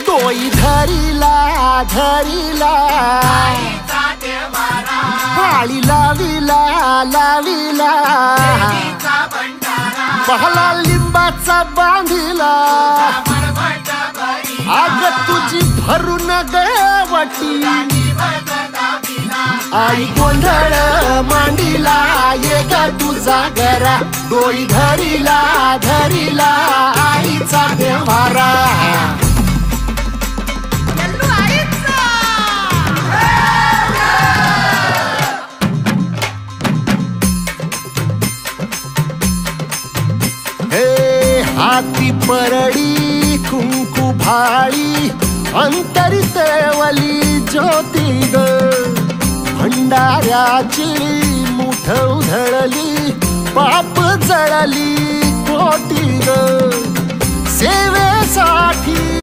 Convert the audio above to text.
डोई धरिला धरिला पाळी लाविला लाविला पहला लिंबाचा बांधिला आग तुझी भरून गवटी आई गोंधळ मांडिला ये ग तुझा घरा डोई धरिला धरिला आईचा देवारा हाती परडी कुंकू भाळी अंतरी तेवली ज्योती ग भंडाऱ्याची मुठ उधळली पाप जळली कोटी ग सेवेसाठी